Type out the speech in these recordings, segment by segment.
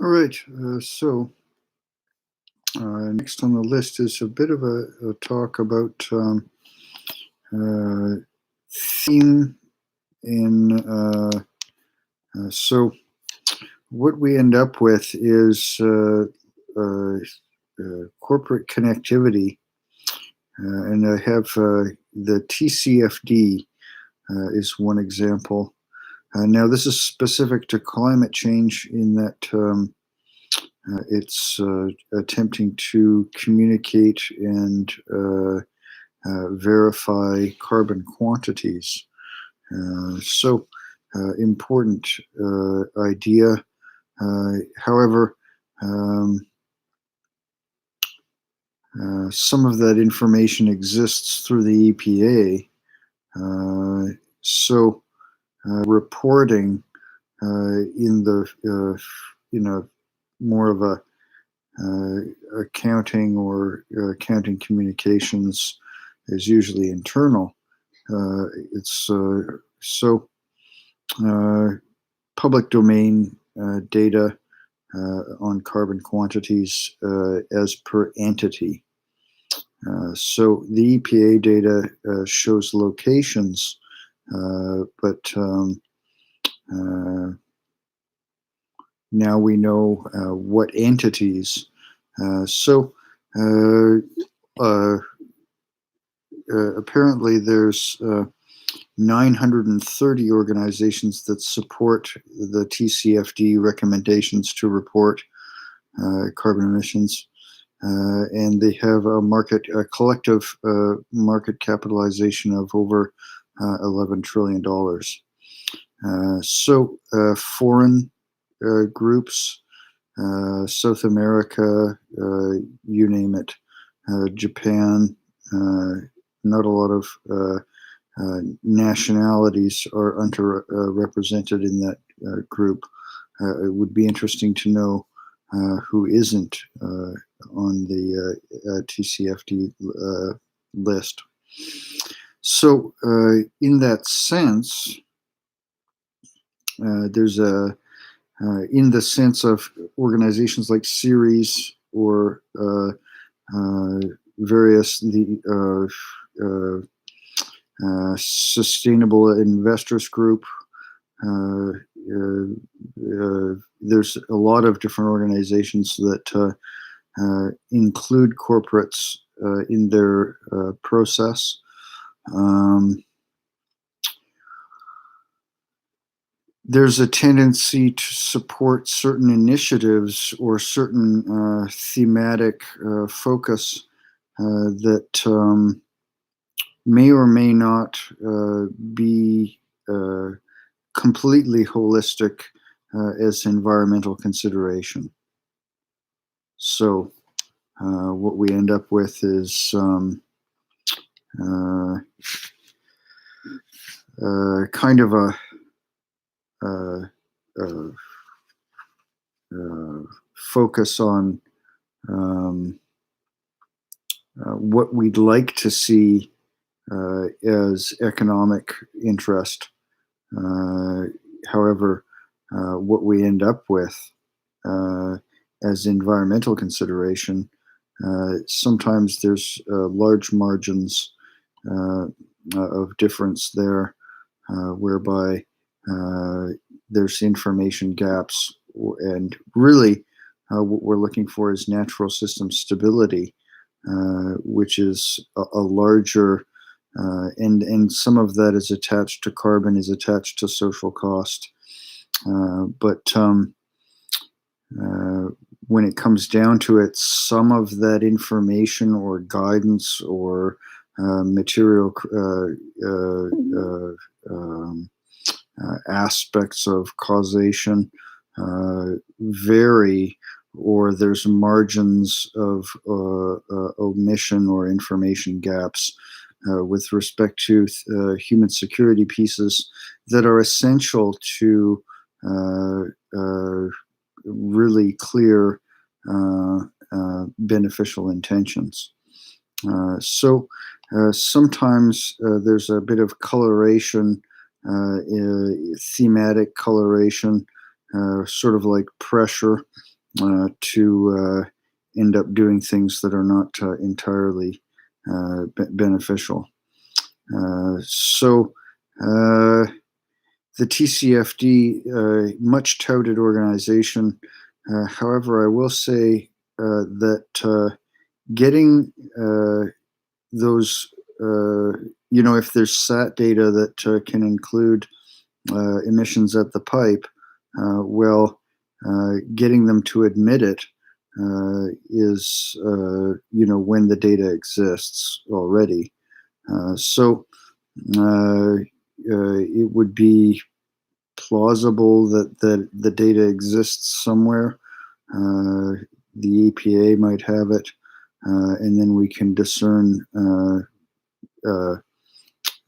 All right. Next on the list is a bit of a talk about uh, theme in. What we end up with is corporate connectivity, and I have the TCFD is one example. Now, this is specific to climate change in that. It's attempting to communicate and verify carbon quantities. Important idea. However, um, some of that information exists through the EPA. Reporting in the more of a accounting or accounting communications is usually internal. It's so public domain data on carbon quantities as per entity. So the EPA data shows locations, but now we know what entities. Apparently there's 930 organizations that support the TCFD recommendations to report carbon emissions, and they have a collective market capitalization of over $11 trillion. Foreign groups, South America, you name it, Japan, not a lot of nationalities are underrepresented in that group. It would be interesting to know who isn't on the TCFD list. So, in that sense, there's in the sense of organizations like Ceres or various Sustainable Investors Group. There's a lot of different organizations that include corporates in their process. There's a tendency to support certain initiatives or certain thematic focus that may or may not be completely holistic as environmental consideration. So what we end up with is kind of a focus on what we'd like to see as economic interest. However, what we end up with as environmental consideration, sometimes there's large margins of difference there, whereby there's information gaps, and really what we're looking for is natural system stability, which is a larger and some of that is attached to carbon, is attached to social cost. But when it comes down to it, some of that information or guidance or material aspects of causation vary, or there's margins of omission or information gaps with respect to human security pieces that are essential to really clear beneficial intentions. Sometimes there's a bit of coloration, thematic coloration, sort of like pressure to end up doing things that are not entirely beneficial. So the TCFD, much touted organization. However, I will say that getting those, if there's SAT data that can include emissions at the pipe, getting them to admit it is, when the data exists already. So it would be plausible that the data exists somewhere. The EPA might have it, and then we can discern.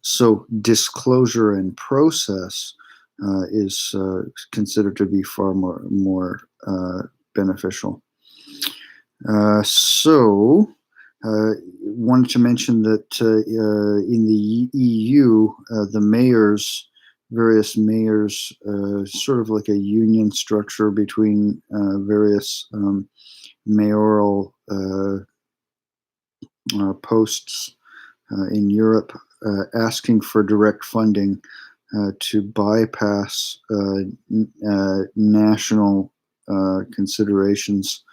So disclosure and process is considered to be far more beneficial. Wanted to mention that in the EU, the various mayors, sort of like a union structure between various mayoral posts in Europe, asking for direct funding to bypass national considerations.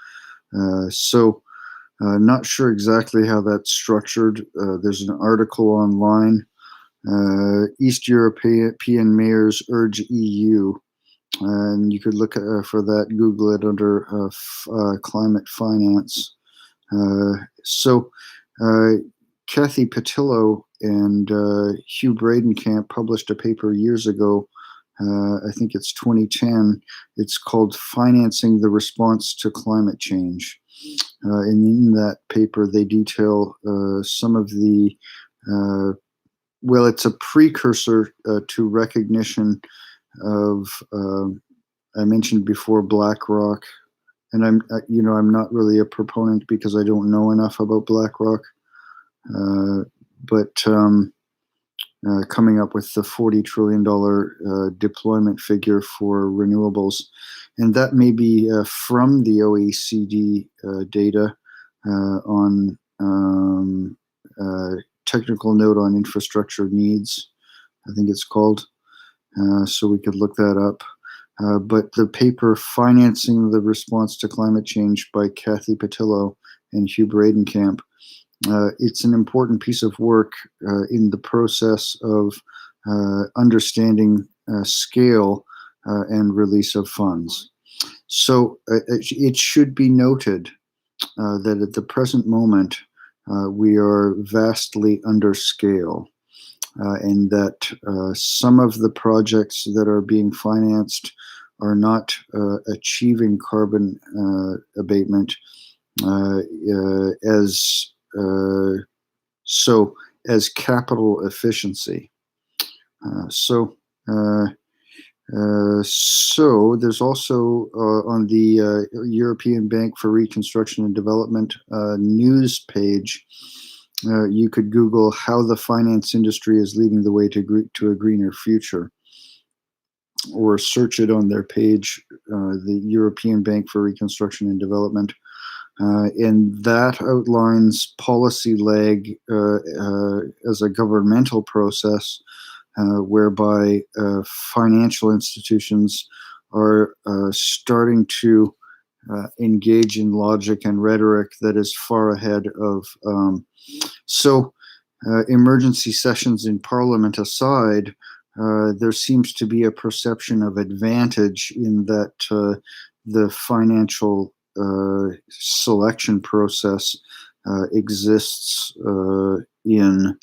Not sure exactly how that's structured. There's an article online. East European mayors urge EU, and you could look for that. Google it under climate finance. Kathy Patillo and Hugh Bradenkamp published a paper years ago. I think it's 2010. It's called "Financing the Response to Climate Change." And in that paper, they detail some of the, it's a precursor to recognition of, I mentioned before, BlackRock, and I'm not really a proponent because I don't know enough about BlackRock, but coming up with the $40 trillion deployment figure for renewables. And that may be from the OECD data on technical note on infrastructure needs, I think it's called. So we could look that up. But the paper "Financing the Response to Climate Change" by Kathy Patillo and Hugh Bradenkamp, it's an important piece of work in the process of understanding scale and release of funds. So it should be noted that at the present moment, we are vastly under scale, and that some of the projects that are being financed are not achieving carbon abatement as capital efficiency. So there's also on the European Bank for Reconstruction and Development news page, you could Google "how the finance industry is leading the way to a greener future," or search it on their page, the European Bank for Reconstruction and Development. And that outlines policy lag as a governmental process, whereby financial institutions are starting to engage in logic and rhetoric that is far ahead of. Emergency sessions in Parliament aside, there seems to be a perception of advantage in that the financial selection process exists in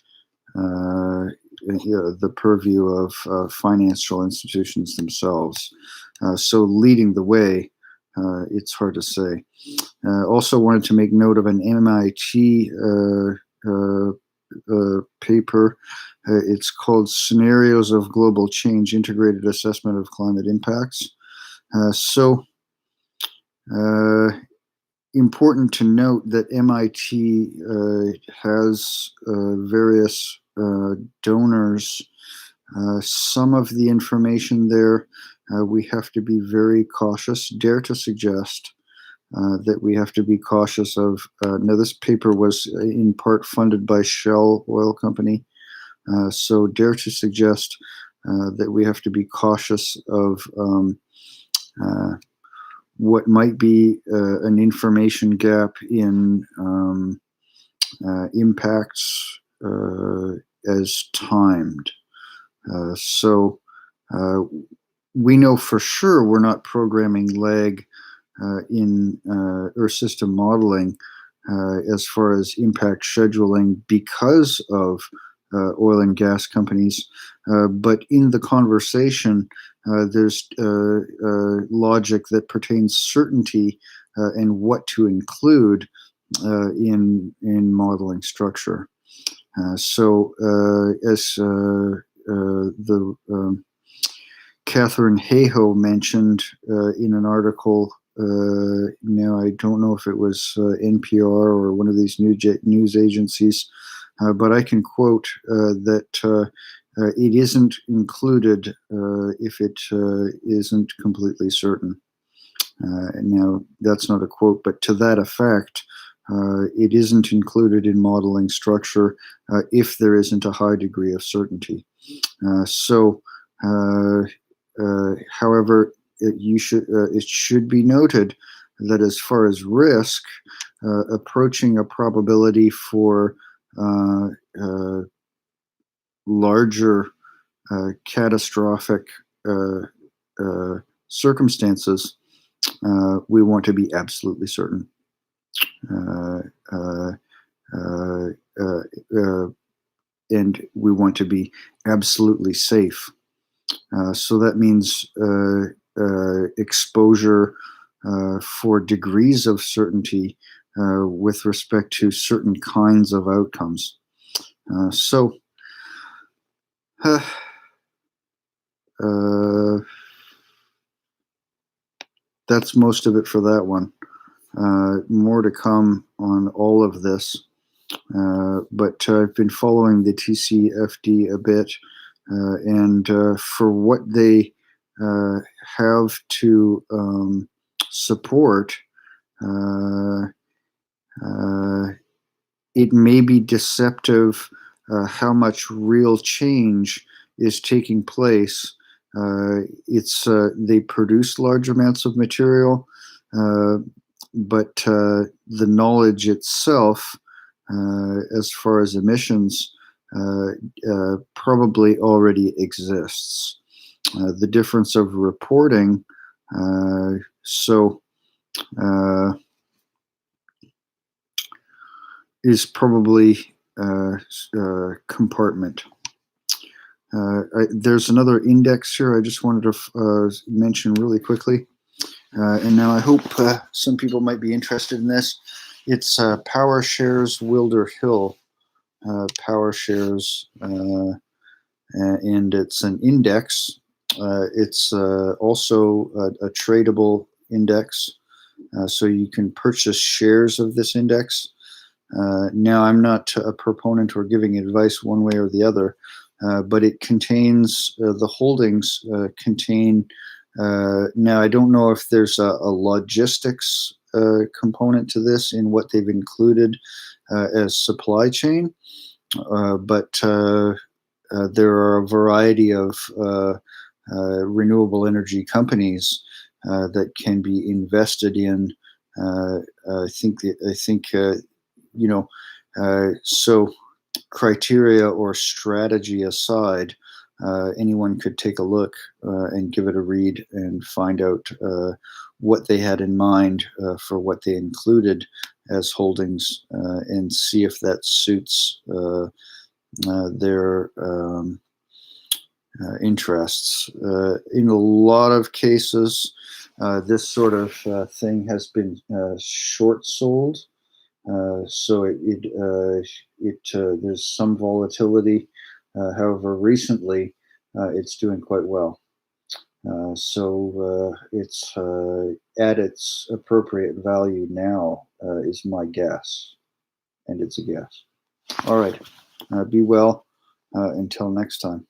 the purview of financial institutions themselves. So leading the way, it's hard to say. Also wanted to make note of an MIT paper. It's called "Scenarios of Global Change: Integrated Assessment of Climate Impacts." Important to note that MIT has various donors. Some of the information there we have to be very cautious. Dare to suggest that we have to be cautious of. Now, this paper was in part funded by Shell Oil Company, so dare to suggest that we have to be cautious of what might be an information gap in impacts as timed. So we know for sure we're not programming lag in Earth system modeling as far as impact scheduling because of oil and gas companies. But in the conversation, there's logic that pertains certainty and what to include in modeling structure. So as the Catherine Hayhoe mentioned in an article, now I don't know if it was NPR or one of these news agencies, but I can quote that it isn't included if it isn't completely certain. Now, that's not a quote, but to that effect, it isn't included in modeling structure if there isn't a high degree of certainty. However, it should be noted that as far as risk, approaching a probability for larger catastrophic circumstances, we want to be absolutely certain. And we want to be absolutely safe. So that means exposure for degrees of certainty with respect to certain kinds of outcomes. That's most of it for that one. More to come on all of this. But I've been following the TCFD a bit, and for what they have to support, it may be deceptive how much real change is taking place. They produce large amounts of material, but the knowledge itself, as far as emissions, probably already exists. The difference of reporting, is probably compartment. There's another index here I just wanted to mention really quickly. And now I hope some people might be interested in this. It's Power Shares Wilder Hill. Power Shares, and it's an index. It's also a tradable index, so you can purchase shares of this index. Now, I'm not a proponent or giving advice one way or the other, but it contains, the holdings contain, now I don't know if there's a logistics component to this in what they've included as supply chain, but there are a variety of renewable energy companies that can be invested in. I think so criteria or strategy aside, anyone could take a look and give it a read and find out what they had in mind for what they included as holdings, and see if that suits their interests. In a lot of cases, this sort of thing has been short sold. So there's some volatility. However, recently it's doing quite well. So it's at its appropriate value now, is my guess, and it's a guess. All right, be well until next time.